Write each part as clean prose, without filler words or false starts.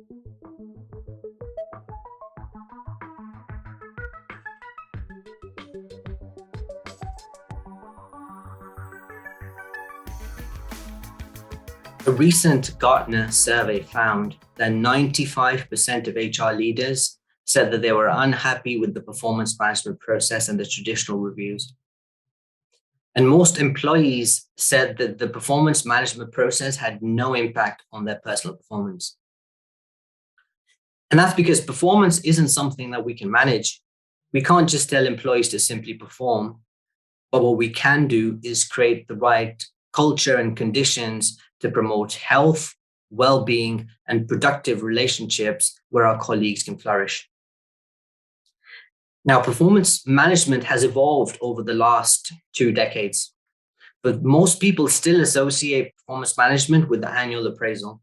A recent Gartner survey found that 95% of HR leaders said that they were unhappy with the performance management process and the traditional reviews. And most employees said that the performance management process had no impact on their personal performance. And that's because performance isn't something that we can manage. We can't just tell employees to simply perform, but what we can do is create the right culture and conditions to promote health, well-being, and productive relationships where our colleagues can flourish. Now, performance management has evolved over the last 2 decades, but most people still associate performance management with the annual appraisal.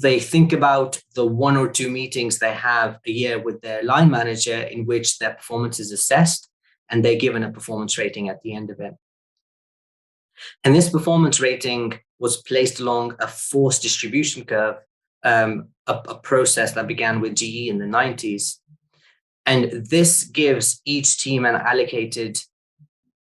They think about the 1 or 2 meetings they have a year with their line manager in which their performance is assessed and they're given a performance rating at the end of it. And this performance rating was placed along a forced distribution curve, a process that began with GE in the 90s. And this gives each team an allocated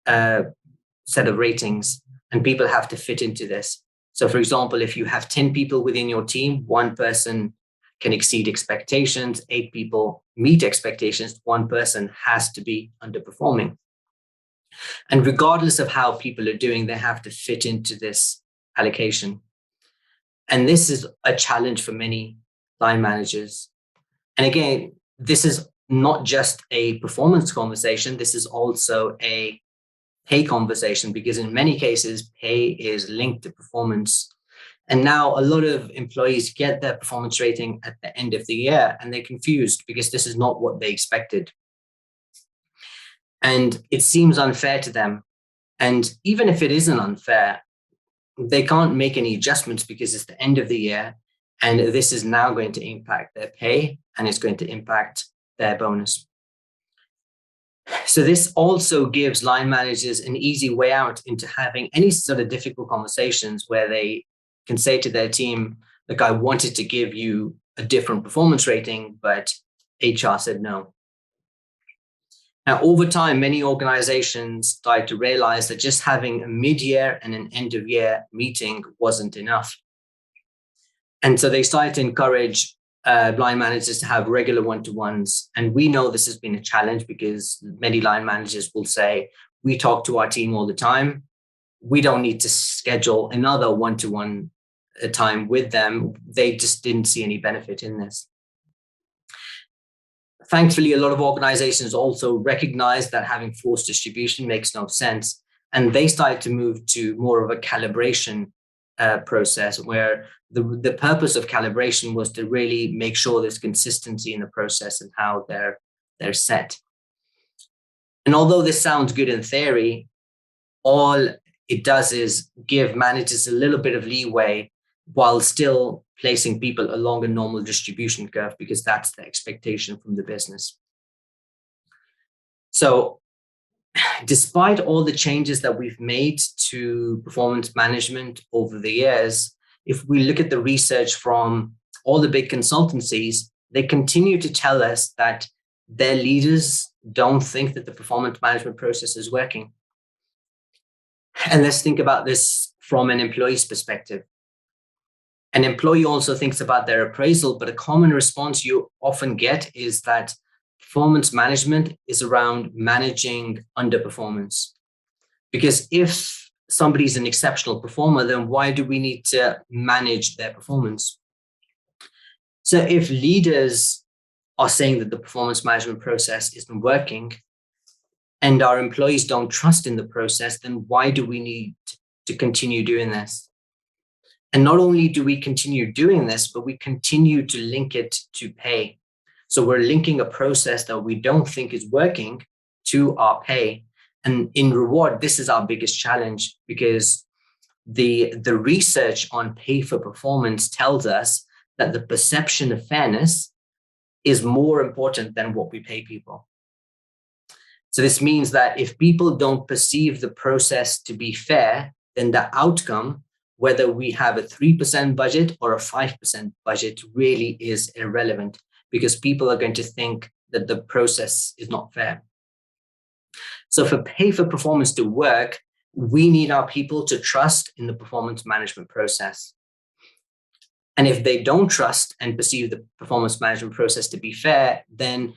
set of ratings, and people have to fit into this. So, for example, if you have 10 people within your team, 1 person can exceed expectations, 8 people meet expectations, 1 person has to be underperforming. And regardless of how people are doing, they have to fit into this allocation. And this is a challenge for many line managers. And again, this is not just a performance conversation, this is also a pay conversation, because in many cases, pay is linked to performance. And now a lot of employees get their performance rating at the end of the year and they're confused because this is not what they expected. And it seems unfair to them. And even if it isn't unfair, they can't make any adjustments because it's the end of the year. And this is now going to impact their pay and it's going to impact their bonus. So this also gives line managers an easy way out into having any sort of difficult conversations where they can say to their team, look, I wanted to give you a different performance rating, but HR said no. Now, over time, many organizations started to realize that just having a mid-year and an end-of-year meeting wasn't enough. And so they started to encourage line managers to have regular one-to-ones. And we know this has been a challenge because many line managers will say, we talk to our team all the time. We don't need to schedule another one-to-one time with them. They just didn't see any benefit in this. Thankfully, a lot of organizations also recognize that having forced distribution makes no sense. And they started to move to more of a calibration process where the purpose of calibration was to really make sure there's consistency in the process and how they're set. And although this sounds good in theory, all it does is give managers a little bit of leeway while still placing people along a normal distribution curve, because that's the expectation from the business. So despite all the changes that we've made to performance management over the years, if we look at the research from all the big consultancies, they continue to tell us that their leaders don't think that the performance management process is working. And let's think about this from an employee's perspective. An employee also thinks about their appraisal, but a common response you often get is that performance management is around managing underperformance. Because if somebody's an exceptional performer, then why do we need to manage their performance? So if leaders are saying that the performance management process isn't working and our employees don't trust in the process, then why do we need to continue doing this? And not only do we continue doing this, but we continue to link it to pay. So we're linking a process that we don't think is working to our pay. And in reward, this is our biggest challenge, because the research on pay for performance tells us that the perception of fairness is more important than what we pay people. So this means that if people don't perceive the process to be fair, then the outcome whether we have a 3% budget or a 5% budget really is irrelevant, because people are going to think that the process is not fair. So for pay for performance to work, we need our people to trust in the performance management process. And if they don't trust and perceive the performance management process to be fair, then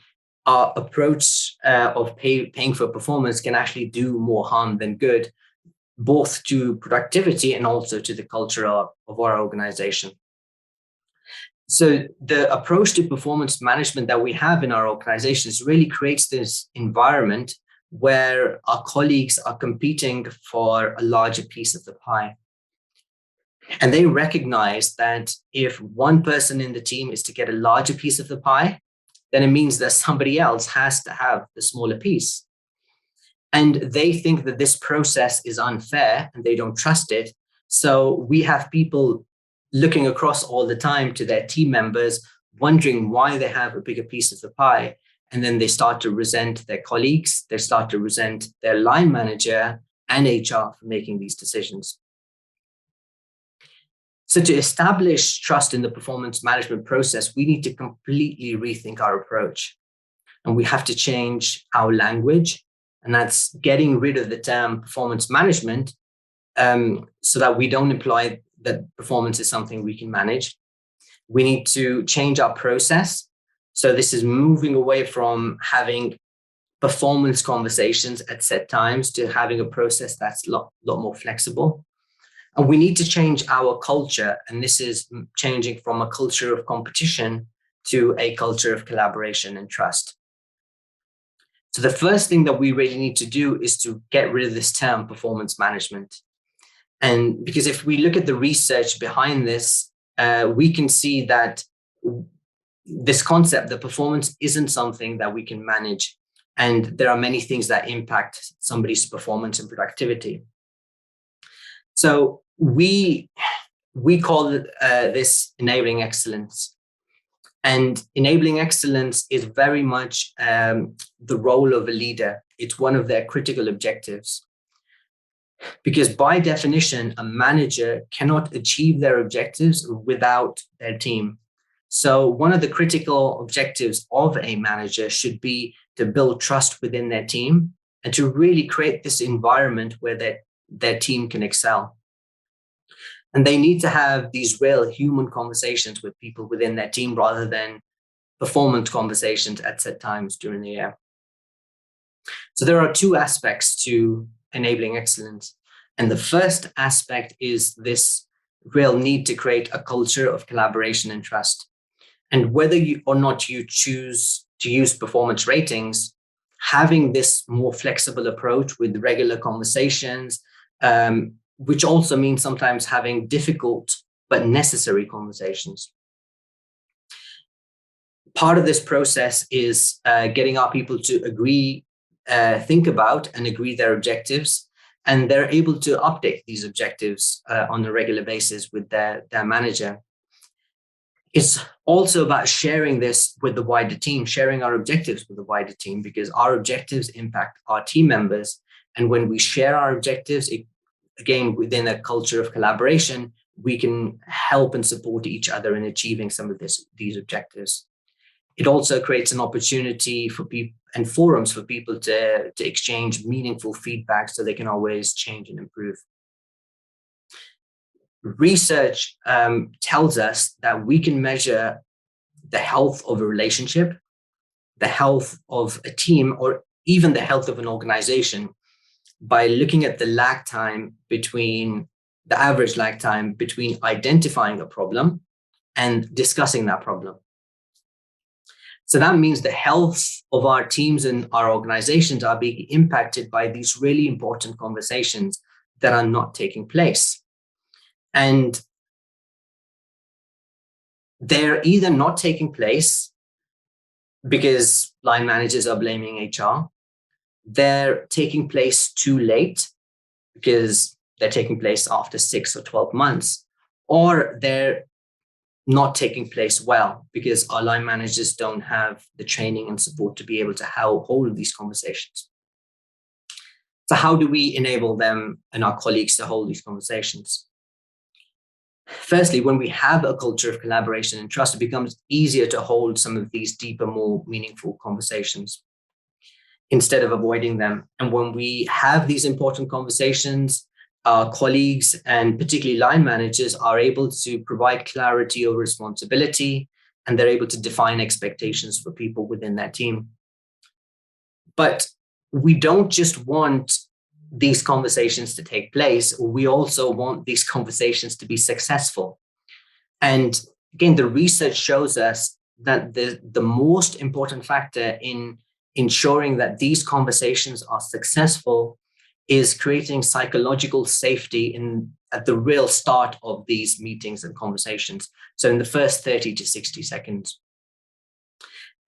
our approach of paying for performance can actually do more harm than good, both to productivity and also to the culture of our organization. So the approach to performance management that we have in our organizations really creates this environment where our colleagues are competing for a larger piece of the pie. And they recognize that if one person in the team is to get a larger piece of the pie, then it means that somebody else has to have the smaller piece. And they think that this process is unfair and they don't trust it. So we have people looking across all the time to their team members, wondering why they have a bigger piece of the pie. And then they start to resent their colleagues, they start to resent their line manager and HR for making these decisions. So to establish trust in the performance management process, we need to completely rethink our approach. And we have to change our language. And that's getting rid of the term performance management so that we don't imply that performance is something we can manage. We need to change our process. So this is moving away from having performance conversations at set times to having a process that's a lot more flexible. And we need to change our culture. And this is changing from a culture of competition to a culture of collaboration and trust. So the first thing that we really need to do is to get rid of this term performance management. And because if we look at the research behind this, we can see that this concept, the performance isn't something that we can manage. And there are many things that impact somebody's performance and productivity. So we call this enabling excellence. And enabling excellence is very much the role of a leader. It's one of their critical objectives. Because by definition, a manager cannot achieve their objectives without their team. So one of the critical objectives of a manager should be to build trust within their team and to really create this environment where their team can excel. And they need to have these real human conversations with people within their team rather than performance conversations at set times during the year. So there are two aspects to enabling excellence. And the first aspect is this real need to create a culture of collaboration and trust. And whether or not you choose to use performance ratings, having this more flexible approach with regular conversations, which also means sometimes having difficult but necessary conversations. Part of this process is getting our people to agree, think about and agree their objectives, and they're able to update these objectives on a regular basis with their manager. It's also about sharing this with the wider team, sharing our objectives with the wider team, because our objectives impact our team members. And when we share our objectives, again, within a culture of collaboration, we can help and support each other in achieving some of these objectives. It also creates an opportunity for people and forums for people to exchange meaningful feedback so they can always change and improve. Research tells us that we can measure the health of a relationship, the health of a team, or even the health of an organization by looking at the average lag time between identifying a problem and discussing that problem. So that means the health of our teams and our organizations are being impacted by these really important conversations that are not taking place. And they're either not taking place because line managers are blaming HR, they're taking place too late because they're taking place after 6 or 12 months, or they're not taking place well because our line managers don't have the training and support to be able to hold these conversations. So how do we enable them and our colleagues to hold these conversations? Firstly, when we have a culture of collaboration and trust, it becomes easier to hold some of these deeper, more meaningful conversations instead of avoiding them. And when we have these important conversations, our colleagues and particularly line managers are able to provide clarity over responsibility, and they're able to define expectations for people within that team. But we don't just want these conversations to take place, we also want these conversations to be successful. And again, the research shows us that the most important factor in ensuring that these conversations are successful is creating psychological safety at the real start of these meetings and conversations. So in the first 30 to 60 seconds.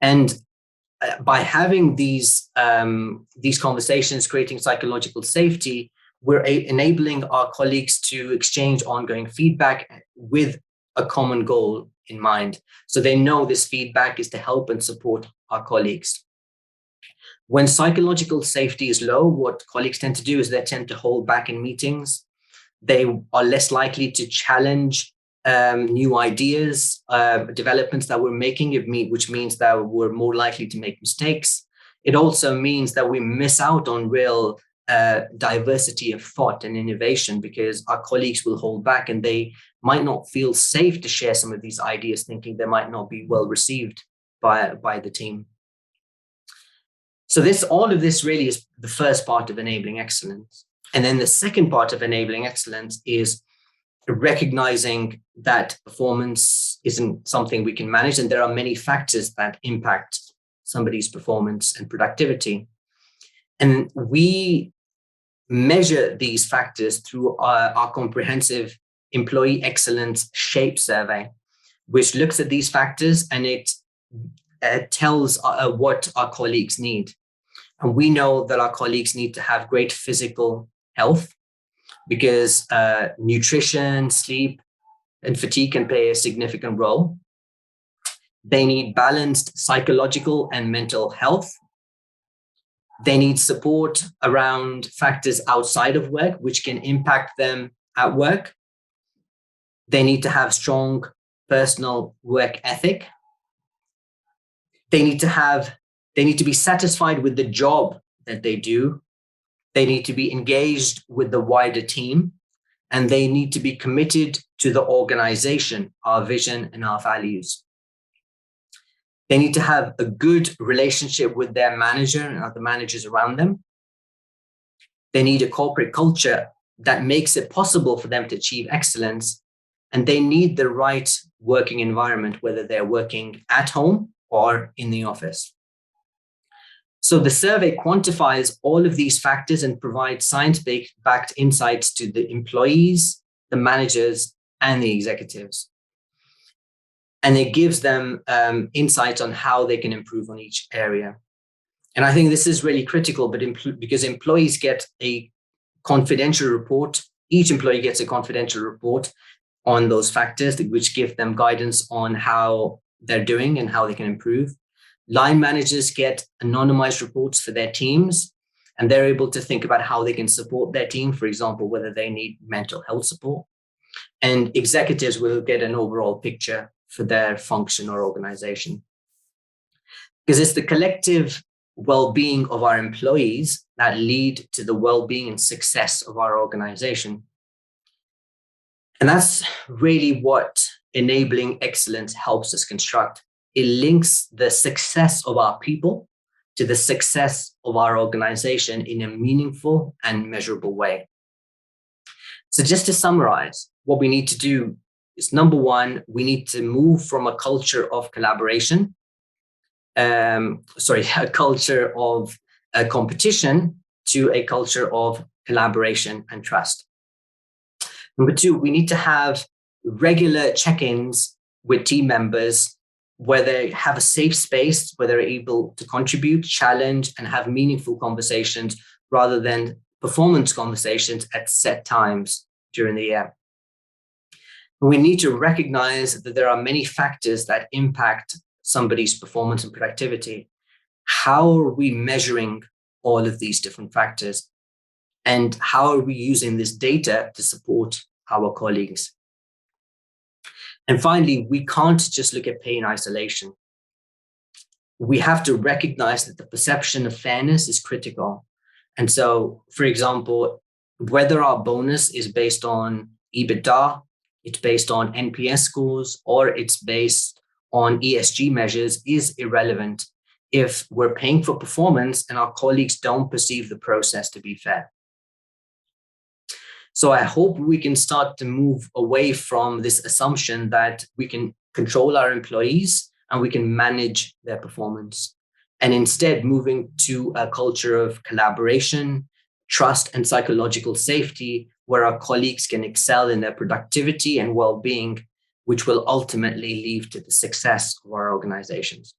And by having these conversations, creating psychological safety, we're enabling our colleagues to exchange ongoing feedback with a common goal in mind. So they know this feedback is to help and support our colleagues. When psychological safety is low, what colleagues tend to do is they tend to hold back in meetings. They are less likely to challenge new ideas, developments that we're making, which means that we're more likely to make mistakes. It also means that we miss out on real diversity of thought and innovation because our colleagues will hold back and they might not feel safe to share some of these ideas, thinking they might not be well received by the team. So all of this really is the first part of enabling excellence. And then the second part of enabling excellence is recognizing that performance isn't something we can manage, and there are many factors that impact somebody's performance and productivity. And we measure these factors through our comprehensive employee excellence shape survey, which looks at these factors and it tells what our colleagues need. And we know that our colleagues need to have great physical health, because nutrition, sleep, and fatigue can play a significant role. They need balanced psychological and mental health. They need support around factors outside of work, which can impact them at work. They need to have strong personal work ethic. They need to be satisfied with the job that they do. They need to be engaged with the wider team, and they need to be committed to the organization, our vision, and our values. They need to have a good relationship with their manager and other managers around them. They need a corporate culture that makes it possible for them to achieve excellence, and they need the right working environment, whether they're working at home or in the office. So the survey quantifies all of these factors and provides science-backed insights to the employees, the managers, and the executives. And it gives them insights on how they can improve on each area. And I think this is really critical, because employees get a confidential report. Each employee gets a confidential report on those factors, which give them guidance on how they're doing and how they can improve. Line managers get anonymized reports for their teams, and they're able to think about how they can support their team, for example, whether they need mental health support. And executives will get an overall picture for their function or organization. Because it's the collective well-being of our employees that lead to the well-being and success of our organization. And that's really what enabling excellence helps us construct. It links the success of our people to the success of our organization in a meaningful and measurable way. So just to summarize, what we need to do is, number one, we need to move from a culture of collaboration, a culture of competition, to a culture of collaboration and trust. Number two, we need to have regular check-ins with team members where they have a safe space, where they're able to contribute, challenge, and have meaningful conversations rather than performance conversations at set times during the year. We need to recognize that there are many factors that impact somebody's performance and productivity. How are we measuring all of these different factors? And how are we using this data to support our colleagues? And finally, we can't just look at pay in isolation. We have to recognize that the perception of fairness is critical. And so, for example, whether our bonus is based on EBITDA, it's based on NPS scores, or it's based on ESG measures is irrelevant if we're paying for performance and our colleagues don't perceive the process to be fair. So I hope we can start to move away from this assumption that we can control our employees and we can manage their performance, and instead moving to a culture of collaboration, trust, and psychological safety, where our colleagues can excel in their productivity and well-being, which will ultimately lead to the success of our organizations.